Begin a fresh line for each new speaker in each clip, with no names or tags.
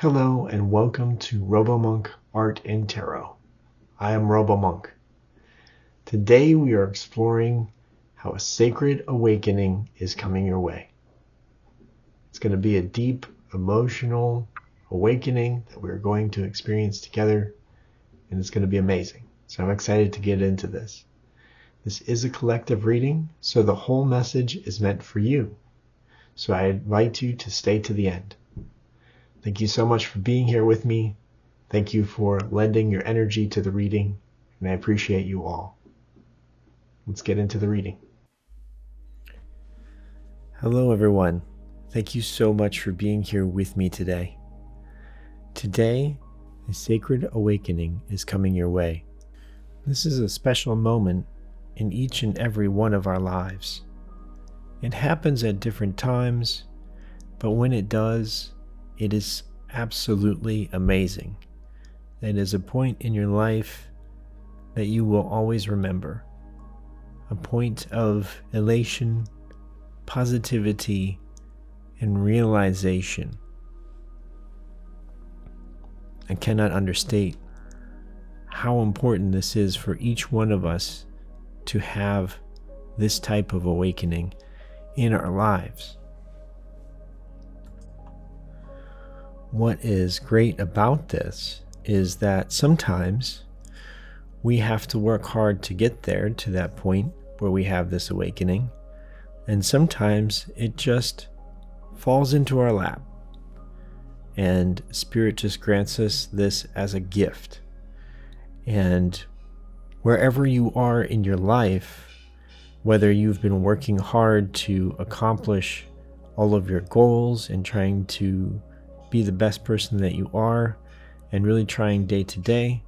Hello and welcome to RoboMonk Art and Tarot. I am RoboMonk. Today we are exploring how a sacred awakening is coming your way. It's going to be a deep, emotional awakening that we're going to experience together, and it's going to be amazing. So I'm excited to get into this. This is a collective reading, so the whole message is meant for you. So I invite you to stay to the end. Thank you so much for being here with me. Thank you for lending your energy to the reading, and I appreciate you all. Let's get into the reading. Hello everyone. Thank you so much for being here with me today. Today, a sacred awakening is coming your way. This is a special moment in each and every one of our lives. It happens at different times, but when it does, it is absolutely amazing. It is a point in your life that you will always remember. A point of elation, positivity, and realization. I cannot understate how important this is for each one of us to have this type of awakening in our lives. What is great about this is that sometimes we have to work hard to get there to that point where we have this awakening, and sometimes it just falls into our lap, and Spirit just grants us this as a gift. And wherever you are in your life, whether you've been working hard to accomplish all of your goals and trying to be the best person that you are and really trying day to day,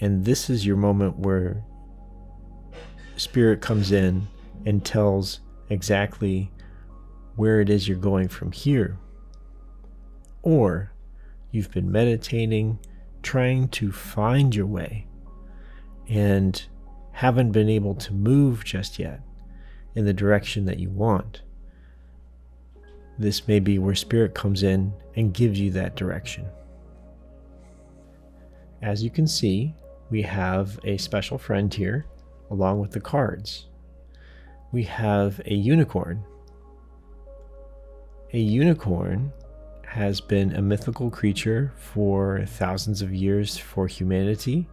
and this is your moment where Spirit comes in and tells exactly where it is you're going from here. Or you've been meditating, trying to find your way, and haven't been able to move just yet in the direction that you want. This may be where Spirit comes in and gives you that direction. As you can see, we have a special friend here along with the cards. We have a unicorn. A unicorn has been a mythical creature for thousands of years for humanity,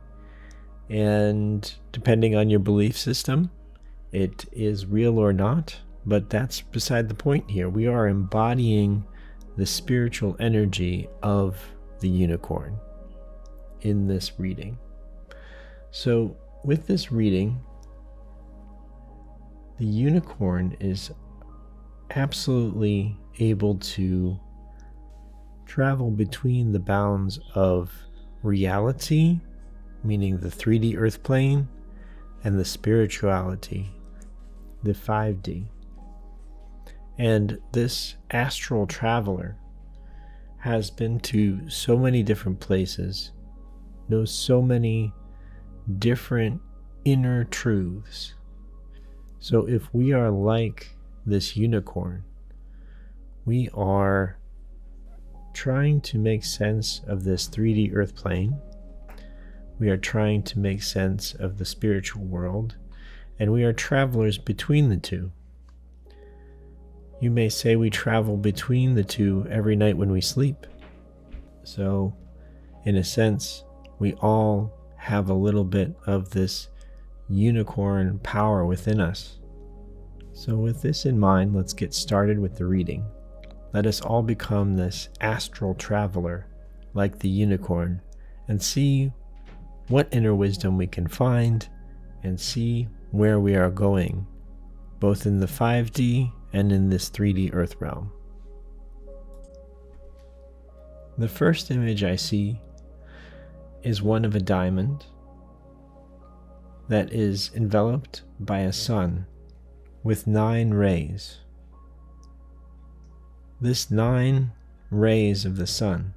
and depending on your belief system, it is real or not. But that's beside the point here. We are embodying the spiritual energy of the unicorn in this reading. So with this reading, the unicorn is absolutely able to travel between the bounds of reality, meaning the 3D earth plane, and the spirituality, the 5D. And this astral traveler has been to so many different places, knows so many different inner truths. So if we are like this unicorn, we are trying to make sense of this 3D earth plane. We are trying to make sense of the spiritual world, and we are travelers between the two. You may say we travel between the two every night when we sleep. So, in a sense, we all have a little bit of this unicorn power within us. So with this in mind, let's get started with the reading. Let us all become this astral traveler like the unicorn and see what inner wisdom we can find and see where we are going, both in the 5D and in this 3D earth realm. The first image I see is one of a diamond that is enveloped by a sun with 9 rays. This 9 rays of the sun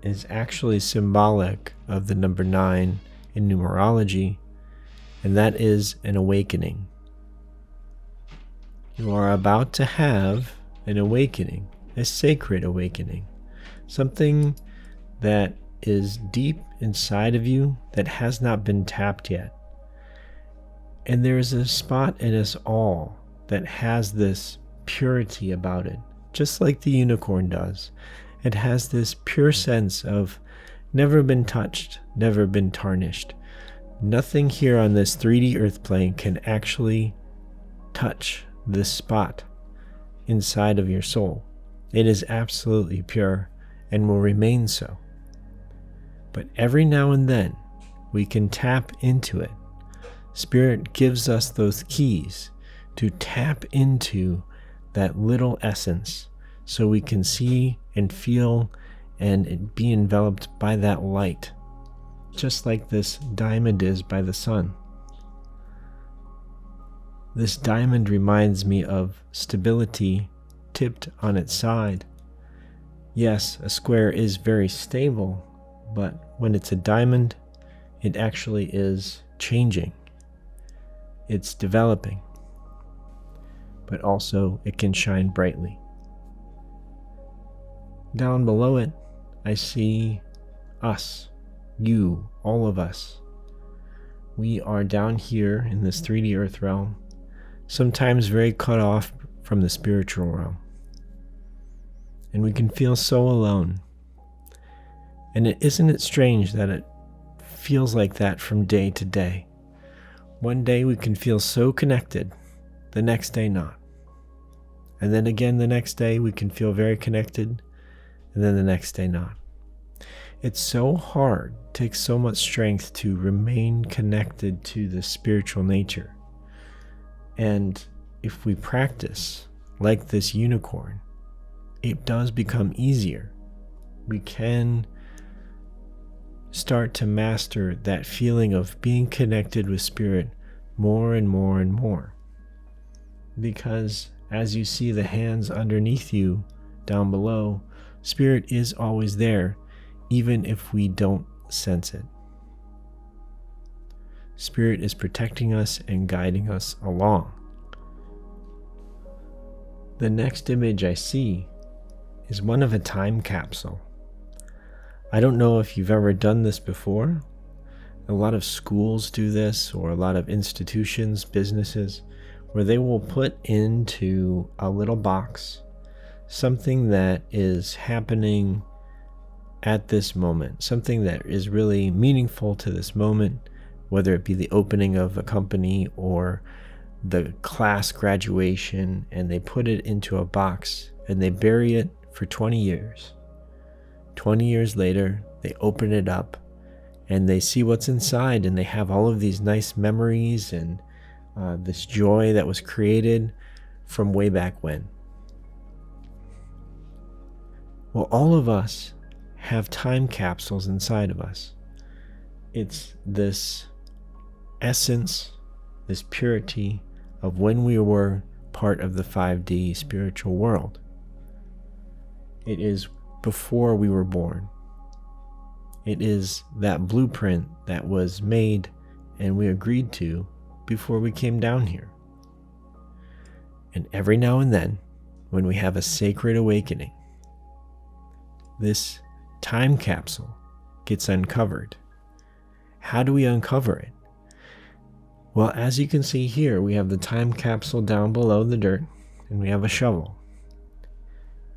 is actually symbolic of the number 9 in numerology, and that is an awakening. You are about to have an awakening. a sacred awakening, something that is deep inside of you that has not been tapped yet. And there is a spot in us all that has this purity about it, just like the unicorn does. It has this pure sense of never been touched, never been tarnished. Nothing here on this 3D earth plane can actually touch this spot inside of your soul. It is absolutely pure and will remain so. But every now and then we can tap into it. Spirit gives us those keys to tap into that little essence so we can see and feel and be enveloped by that light, just like this diamond is by the sun. This diamond reminds me of stability tipped on its side. Yes, a square is very stable, but when it's a diamond, it actually is changing. It's developing, but also it can shine brightly. Down below it, I see us, you, all of us. We are down here in this 3D earth realm, sometimes very cut off from the spiritual realm. And we can feel so alone. And isn't it strange that it feels like that from day to day? One day we can feel so connected, the next day not. And then again the next day we can feel very connected, and then the next day not. It's so hard, it takes so much strength to remain connected to the spiritual nature. And if we practice like this unicorn, it does become easier. We can start to master that feeling of being connected with spirit more and more and more. Because as you see the hands underneath you down below, spirit is always there, even if we don't sense it. Spirit is protecting us and guiding us along. The next image I see is one of a time capsule. I don't know if you've ever done this before. A lot of schools do this, or a lot of institutions, businesses, where they will put into a little box something that is happening at this moment, something that is really meaningful to this moment, whether it be the opening of a company or the class graduation, and they put it into a box and they bury it for 20 years. 20 years later, they open it up and they see what's inside, and they have all of these nice memories and this joy that was created from way back when. Well, all of us have time capsules inside of us. It's this essence, this purity of when we were part of the 5D spiritual world. It is before we were born. It is that blueprint that was made and we agreed to before we came down here. And every now and then, when we have a sacred awakening, this time capsule gets uncovered. How do we uncover it? Well, as you can see here, we have the time capsule down below the dirt, and we have a shovel.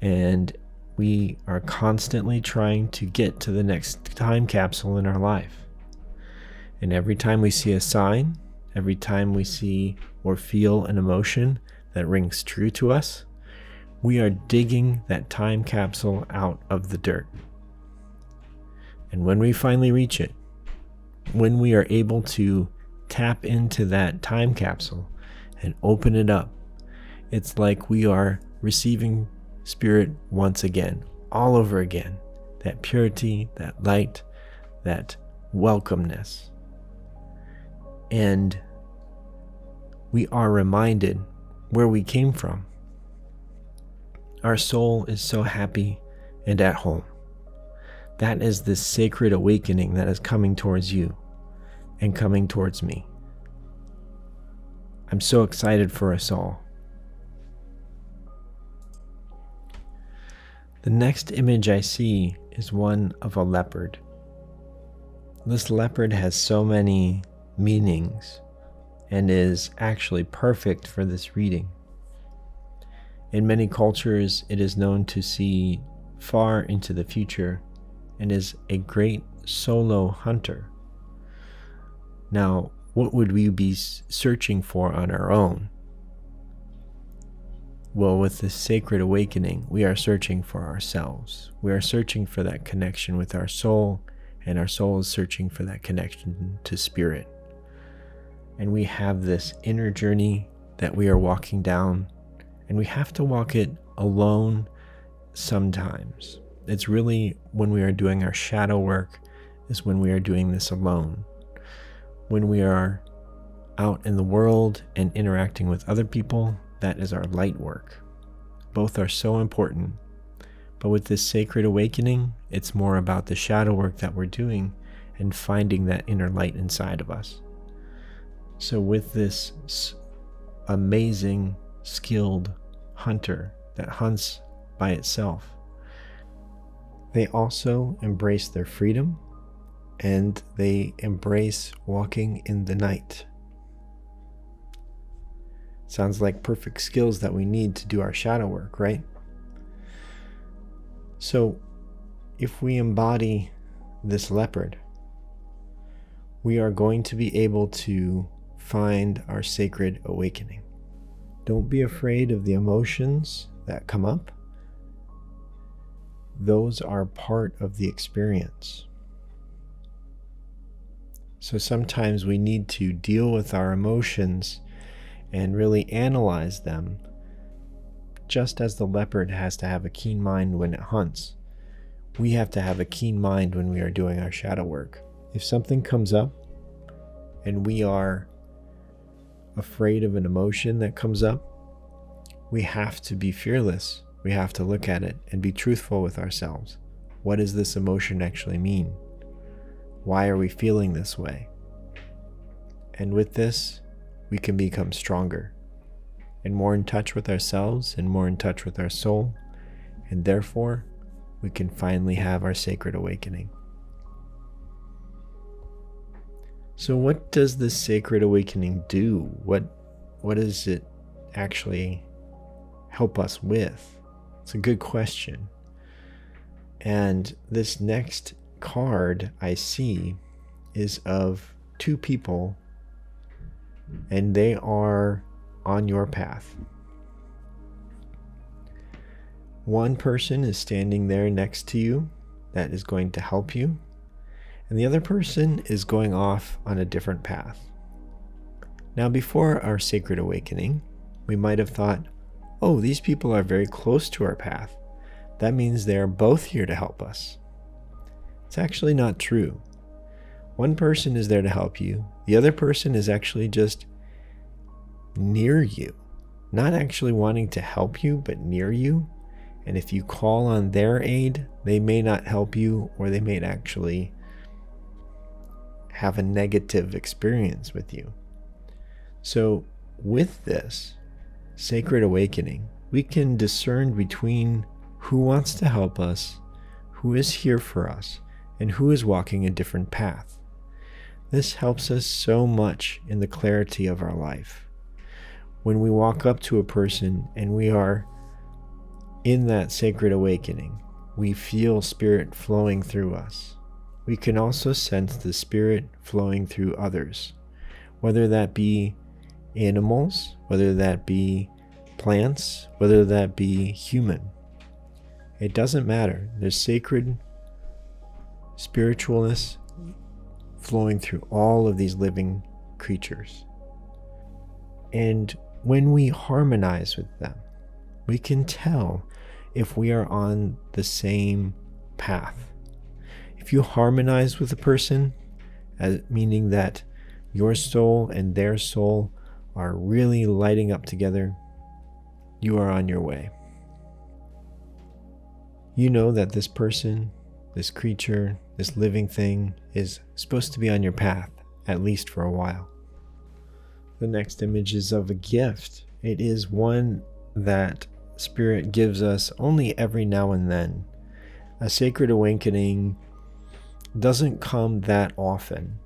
And we are constantly trying to get to the next time capsule in our life. And every time we see a sign, every time we see or feel an emotion that rings true to us, we are digging that time capsule out of the dirt. And when we finally reach it, when we are able to tap into that time capsule and open it up, it's like we are receiving spirit once again, all over again. That purity, that light, that welcomeness. And we are reminded where we came from. Our soul is so happy and at home. That is this sacred awakening that is coming towards you and coming towards me. I'm so excited for us all. The next image I see is one of a leopard. This leopard has so many meanings and is actually perfect for this reading. In many cultures, it is known to see far into the future and is a great solo hunter. Now, what would we be searching for on our own? Well, with this sacred awakening, we are searching for ourselves. We are searching for that connection with our soul, and our soul is searching for that connection to spirit. And we have this inner journey that we are walking down, and we have to walk it alone sometimes. It's really when we are doing our shadow work is when we are doing this alone. When we are out in the world and interacting with other people, that is our light work. Both are so important. But with this sacred awakening, it's more about the shadow work that we're doing and finding that inner light inside of us. So with this amazing, skilled hunter that hunts by itself, they also embrace their freedom and they embrace walking in the night. Sounds like perfect skills that we need to do our shadow work, right? So if we embody this leopard, we are going to be able to find our sacred awakening. Don't be afraid of the emotions that come up. Those are part of the experience. So sometimes we need to deal with our emotions and really analyze them, just as the leopard has to have a keen mind when it hunts. We have to have a keen mind when we are doing our shadow work. If something comes up and we are afraid of an emotion that comes up, we have to be fearless. We have to look at it and be truthful with ourselves. What does this emotion actually mean? Why are we feeling this way? And with this, we can become stronger and more in touch with ourselves and more in touch with our soul, and therefore we can finally have our sacred awakening. So what does this sacred awakening do? What does it actually help us with? It's a good question. And this next card I see is of two people, and they are on your path. One person is standing there next to you that is going to help you, and the other person is going off on a different path. Now, before our sacred awakening, we might have thought, oh, these people are very close to our path. That means they are both here to help us. It's actually not true. One person is there to help you. The other person is actually just near you, not actually wanting to help you, but near you. And if you call on their aid, they may not help you, or they may actually have a negative experience with you. So with this sacred awakening, we can discern between who wants to help us, who is here for us, and who is walking a different path. This helps us so much in the clarity of our life. When we walk up to a person and we are in that sacred awakening, we feel spirit flowing through us. We can also sense the spirit flowing through others, whether that be animals, whether that be plants, whether that be human. It doesn't matter. There's sacred spiritualness flowing through all of these living creatures. And when we harmonize with them, we can tell if we are on the same path. If you harmonize with a person, meaning that your soul and their soul are really lighting up together, you are on your way. You know that this person, this creature, this living thing is supposed to be on your path, at least for a while. The next image is of a gift. It is one that Spirit gives us only every now and then. A sacred awakening doesn't come that often,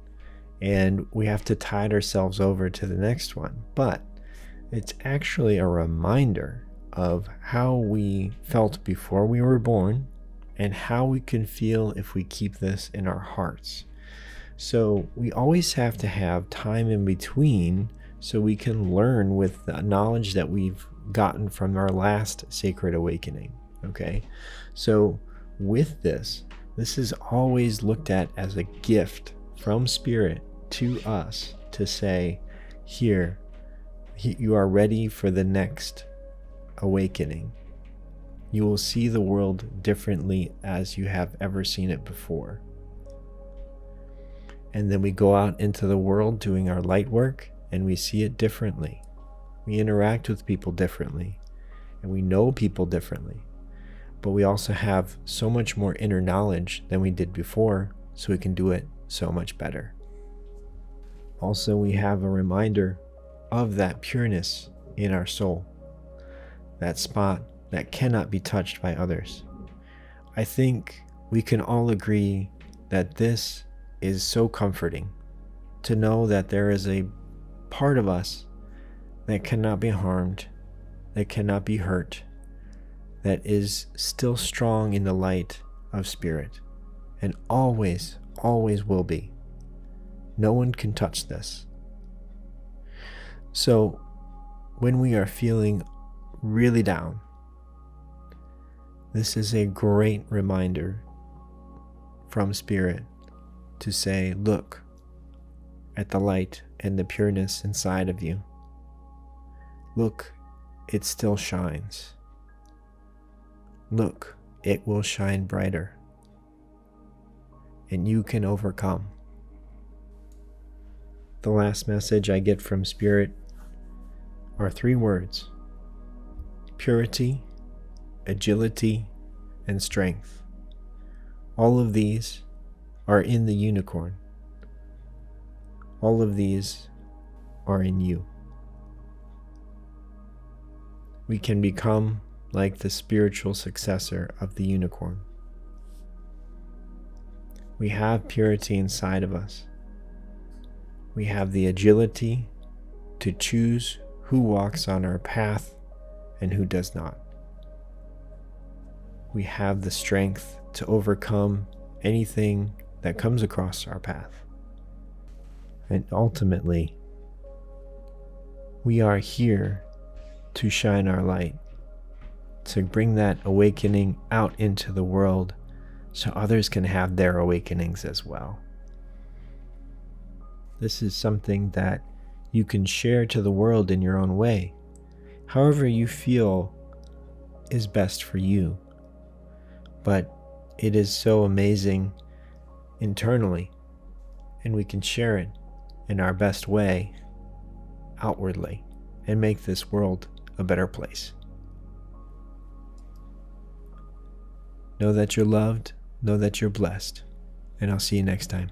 and we have to tide ourselves over to the next one. But it's actually a reminder of how we felt before we were born and how we can feel if we keep this in our hearts. So we always have to have time in between so we can learn with the knowledge that we've gotten from our last sacred awakening. Okay, so with this is always looked at as a gift from Spirit to us to say, here, you are ready for the next awakening. You will see the world differently as you have ever seen it before. And then we go out into the world doing our light work and we see it differently. We interact with people differently and we know people differently. But we also have so much more inner knowledge than we did before, so we can do it so much better. Also, we have a reminder of that pureness in our soul, that spot that cannot be touched by others. I think we can all agree that this is so comforting, to know that there is a part of us that cannot be harmed, that cannot be hurt, that is still strong in the light of Spirit, and always, always will be. No one can touch this. So when we are feeling really down, this is a great reminder from Spirit to say, look at the light and the pureness inside of you. Look, it still shines. Look, it will shine brighter, and you can overcome. The last message I get from Spirit are 3 words: purity, agility, and strength. All of these are in the unicorn. All of these are in you. We can become like the spiritual successor of the unicorn. We have purity inside of us. We have the agility to choose who walks on our path and who does not. We have the strength to overcome anything that comes across our path. And ultimately, we are here to shine our light, to bring that awakening out into the world so others can have their awakenings as well. This is something that you can share to the world in your own way, however you feel is best for you. But it is so amazing internally, and we can share it in our best way outwardly and make this world a better place. Know that you're loved, know that you're blessed, and I'll see you next time.